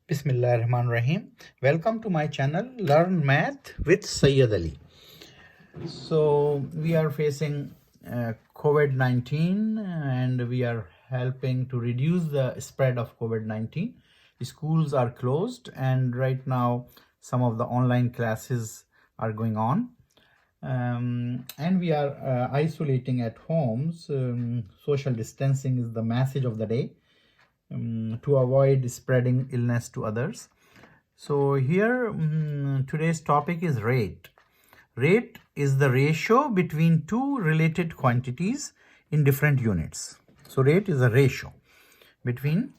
Bismillahirrahmanirrahim. Welcome to my channel Learn Math with Syed Ali. So we are facing COVID-19 and we are helping to reduce the spread of COVID-19. Schools are closed and right now some of the online classes are going on. And we are isolating at homes. Social distancing is the message of the day to avoid spreading illness to others. So here today's topic is rate. Rate is the ratio between two related quantities in different units. So rate is a ratio between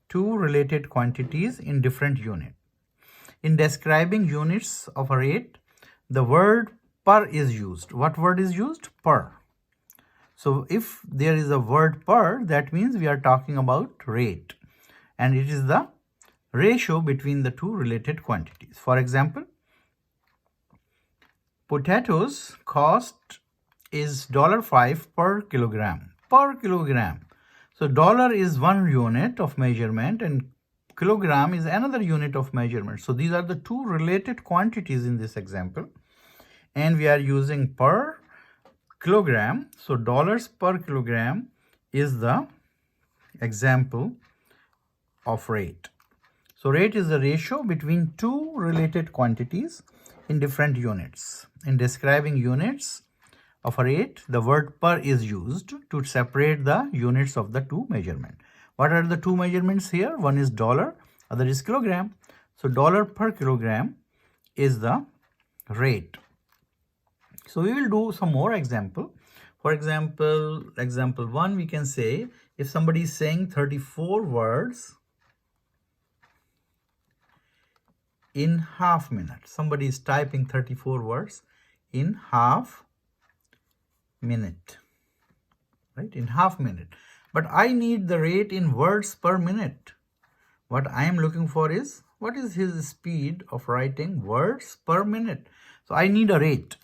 two related quantities in different units. In describing units of a rate, the word per is used. What word is used? Per. So if there is a word per, that means we are talking about rate. And it is the ratio between the two related quantities. For example, potatoes cost is $5 per kilogram. Per kilogram. So dollar is one unit of measurement and kilogram is another unit of measurement. So these are the two related quantities in this example. And we are using per kilogram. So dollars per kilogram is the example of rate. So rate is the ratio between two related quantities in different units. In describing units of a rate, the word per is used to separate the units of the two measurement. What are the two measurements here? One is dollar, other is kilogram. So dollar per kilogram is the rate. So we will do some more example. For example, example 1, we can say if somebody is saying 34 words in half minute. Somebody is typing 34 words in half minute, right? In half minute. But I need the rate in words per minute. What I am looking for is, what is his speed of writing words per minute? So I need a rate.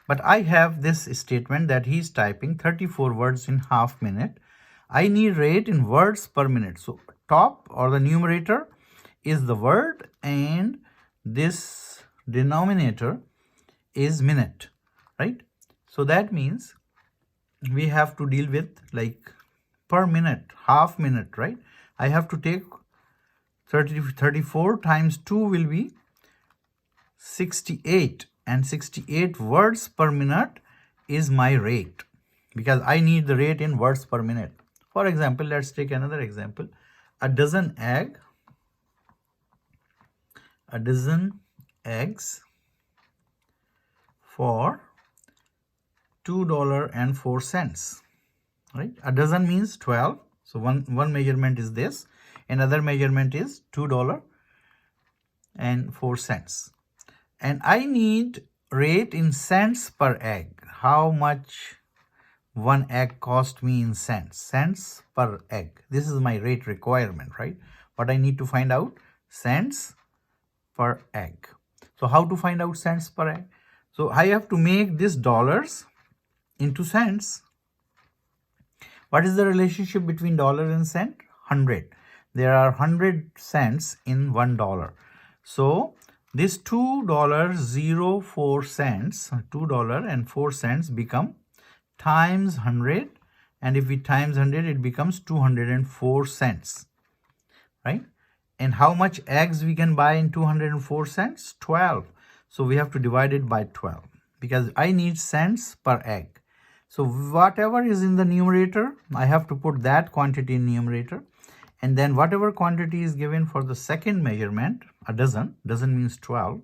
But I have this statement that he is typing 34 words in half minute. I need rate in words per minute. So top or the numerator is the word and this denominator is minute, right? So that means we have to deal with like per minute, half minute, right? I have to take 34 times 2 will be 68 and 68 words per minute is my rate because I need the rate in words per minute. For example, let's take another example. A dozen eggs for $2.04, right? A dozen means 12. So one measurement is this and other measurement is $2.04. And I need rate in cents per egg. How much one egg cost me in cents? Cents per egg. This is my rate requirement, right? What I need to find out? Cents per egg. So how to find out cents per egg? So I have to make this dollars into cents. What is the relationship between dollar and cent? 100. There are 100 cents in $1. So this $2.04, $2.04 become times 100. And if we times 100, it becomes 204 cents, right? And how much eggs we can buy in 204 cents? 12. So we have to divide it by 12 because I need cents per egg. So whatever is in the numerator, I have to put that quantity in numerator. And then whatever quantity is given for the second measurement, a dozen means 12.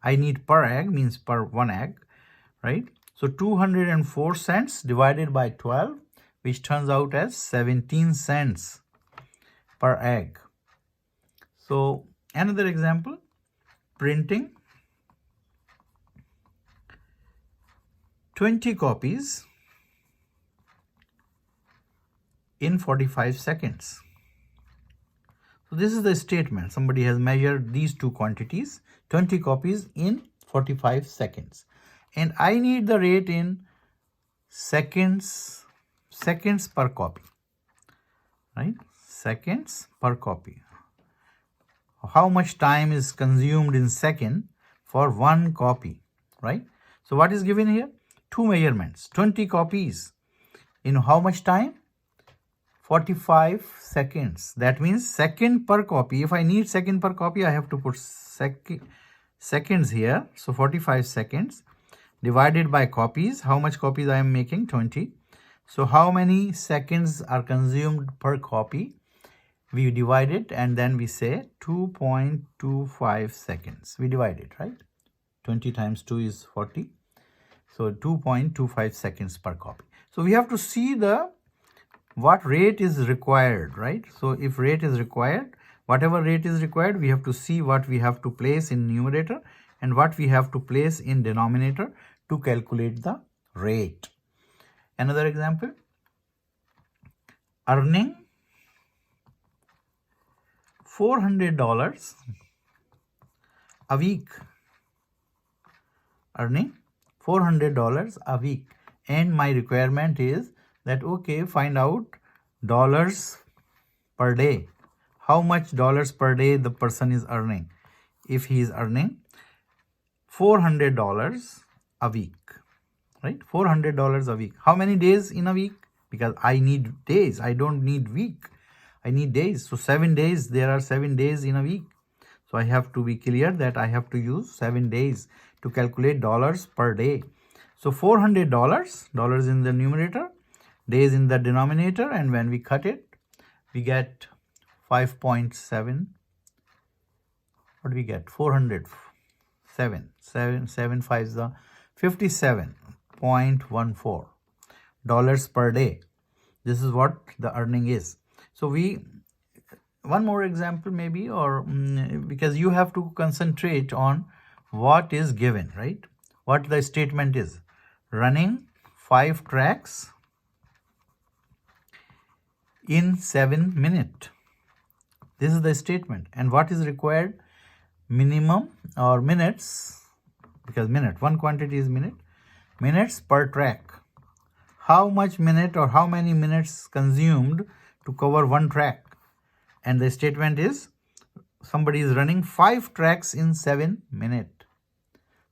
I need per egg means per one egg, right? So 204 cents divided by 12, which turns out as 17 cents per egg. So another example, printing 20 copies in 45 seconds. So this is the statement. Somebody has measured these two quantities, 20 copies in 45 seconds. And I need the rate in seconds per copy, right? Seconds per copy. how much time is consumed in second for one copy, right? So what is given here? Two measurements, 20 copies. In how much time? 45 seconds. That means second per copy. If I need second per copy, I have to put seconds here. So 45 seconds divided by copies. How much copies I am making? 20. So how many seconds are consumed per copy? We divide it and then we say 2.25 seconds. We divide it, right? 20 times 2 is 40. So 2.25 seconds per copy. So we have to see what rate is required, right? So if rate is required, whatever rate is required, we have to see what we have to place in numerator and what we have to place in denominator to calculate the rate. Another example, earning $400 a week. Earning $400 a week, and my requirement is that, okay, find out dollars per day. How much dollars per day the person is earning? If he is earning $400 a week, right? $400 a week. How many days in a week? Because I need days. I don't need week. I need days. So 7 days. There are 7 days in a week. So I have to be clear that I have to use 7 days to calculate dollars per day. So $400, dollars in the numerator, days in the denominator, and when we cut it, we get 5.7. What do we get? 400. 7 5 is the 57.14 dollars per day. This is what the earning is. So one more example maybe, or because you have to concentrate on what is given, right? What the statement is. Running 5 tracks in 7 minutes. This is the statement. And what is required? Minimum or minutes, because minute, one quantity is minute, minutes per track. How much minute or how many minutes consumed to cover one track? And the statement is somebody is running 5 tracks in 7 minutes.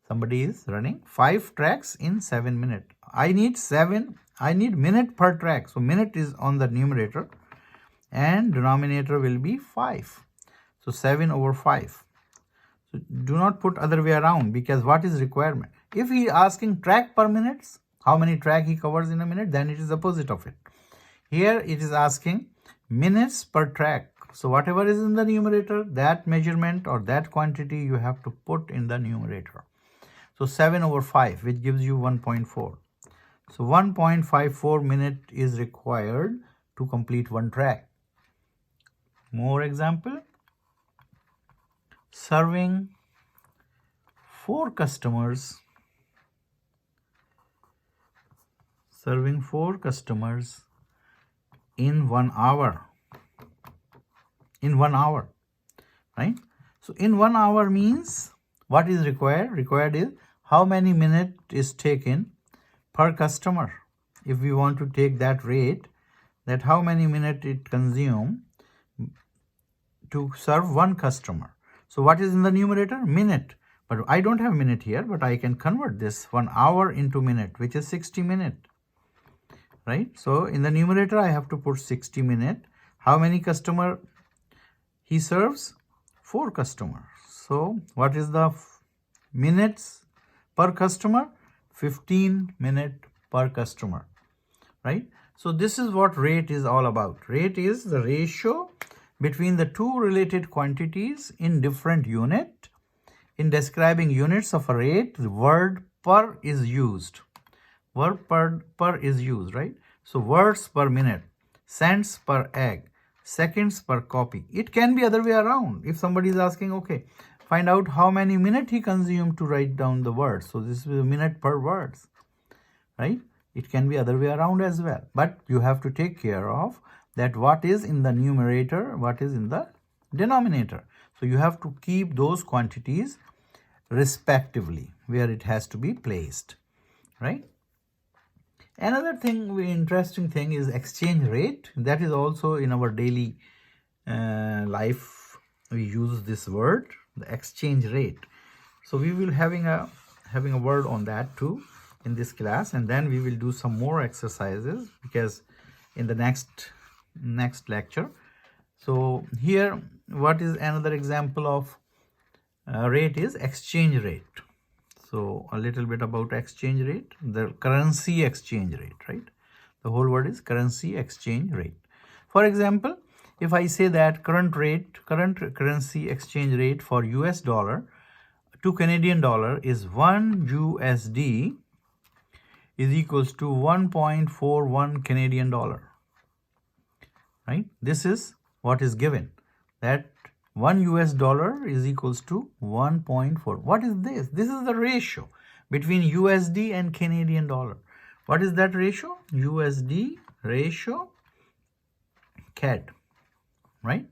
Somebody is running 5 tracks in 7 minutes. I need minute per track. So minute is on the numerator and denominator will be 5. So 7 over 5. So do not put other way around, because what is requirement? If he is asking track per minutes, how many track he covers in a minute, then it is opposite of it. Here it is asking minutes per track. So whatever is in the numerator, that measurement or that quantity you have to put in the numerator. So 7 over 5, which gives you 1.4. So 1.54 minute is required to complete one track. More example. Serving 4 customers. Serving 4 customers in 1 hour. In 1 hour, right? So in 1 hour means what is required? Required is how many minutes is taken per customer. If we want to take that rate, that how many minutes it consume to serve one customer. So what is in the numerator? Minute. But I don't have minute here, but I can convert this 1 hour into minute, which is 60 minutes, right? So in the numerator, I have to put 60 minutes. How many customer he serves? 4 customers. So what is the minutes per customer? 15 minutes per customer, right? So this is what rate is all about. Rate is the ratio between the two related quantities in different unit. In describing units of a rate, the word per is used. Word per is used, right? So words per minute, cents per egg, seconds per copy. It can be other way around. If somebody is asking, okay, find out how many minutes he consumed to write down the words. So this is a minute per words, right? It can be other way around as well. But you have to take care of that what is in the numerator, what is in the denominator. So you have to keep those quantities respectively where it has to be placed, right? Another thing, interesting thing is exchange rate. That is also in our daily life we use this word, the exchange rate. So we will having a word on that too in this class, and then we will do some more exercises because in the next lecture. So here, what is another example of rate is exchange rate. So a little bit about exchange rate, the currency exchange rate, right? The whole word is currency exchange rate. For example, if I say that current currency exchange rate for US dollar to Canadian dollar is 1 USD is equals to 1.41 Canadian dollar, right? This is what is given, that 1 US dollar is equals to 1.4. What is this? This is the ratio between USD and Canadian dollar. What is that ratio? USD ratio CAD, right?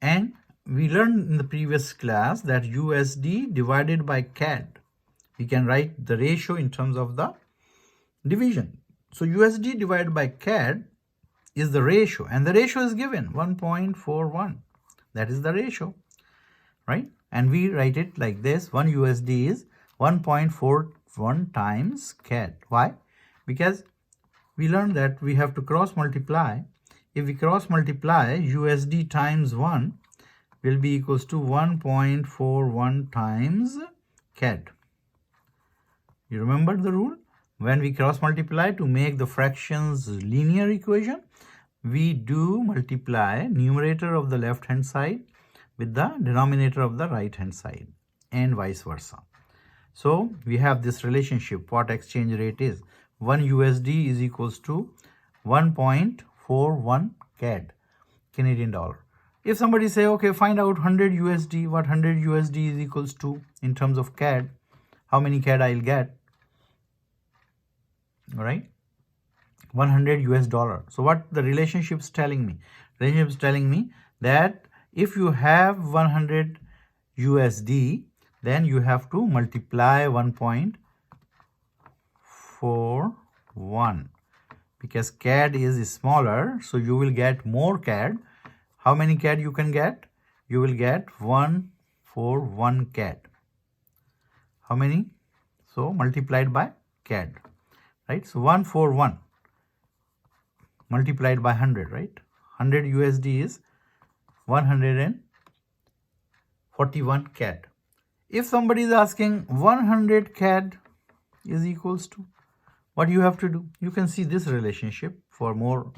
And we learned in the previous class that USD divided by CAD, we can write the ratio in terms of the division. So USD divided by CAD is the ratio, and the ratio is given 1.41. That is the ratio, right? And we write it like this: 1 USD is 1.41 times CAD. Why? Because we learned that we have to cross multiply. If we cross multiply, USD times 1 will be equals to 1.41 times CAD. You remember the rule? When we cross multiply to make the fractions linear equation, we do multiply numerator of the left hand side with the denominator of the right hand side, and vice versa. So we have this relationship. What exchange rate is? 1 USD is equals to 1.41 CAD, Canadian dollar. If somebody say, okay, find out 100 USD, what 100 USD is equals to in terms of CAD, how many CAD I'll get, all right? 100 US dollar. So what the relationship is telling me? Relationship is telling me that if you have 100 USD, then you have to multiply 1.41, because CAD is smaller, so you will get more CAD. How many CAD you can get? You will get 141 CAD. How many? So multiplied by CAD, right? So 141 multiplied by 100, right? 100 USD is 141 CAD. If somebody is asking 100 CAD is equals to, what you have to do? You can see this relationship for more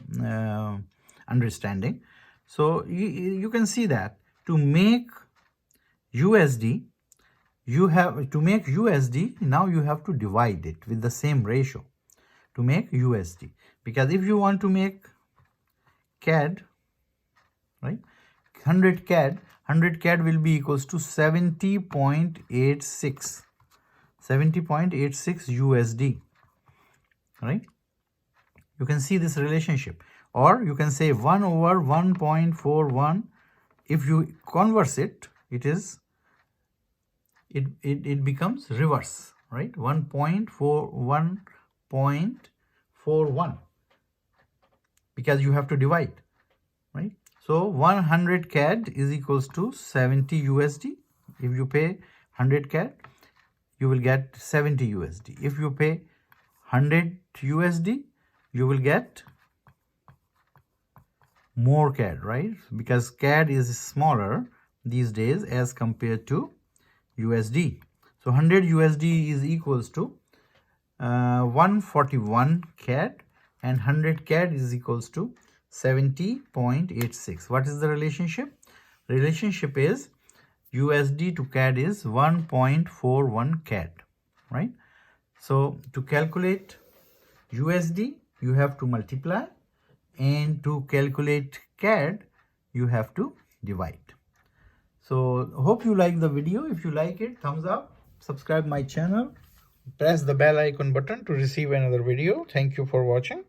understanding. So you can see that to make USD, now you have to divide it with the same ratio to make USD. Because if you want to make CAD, right, 100 CAD will be equals to 70.86 USD, right? You can see this relationship. Or you can say 1 over 1.41. If you converse it, it becomes reverse, right? 1.41, because you have to divide, right? So 100 CAD is equals to 70 USD. If you pay 100 CAD, you will get 70 USD. If you pay 100 USD, you will get more CAD, right? Because CAD is smaller these days as compared to USD. So 100 USD is equals to 141 CAD, and 100 CAD is equals to 70.86. What is the relationship? Relationship is USD to CAD is 1.41 CAD, right? So to calculate USD, you have to multiply, and to calculate CAD, you have to divide. So hope you like the video. If you like it, thumbs up, subscribe my channel, press the bell icon button to receive another video. Thank you for watching.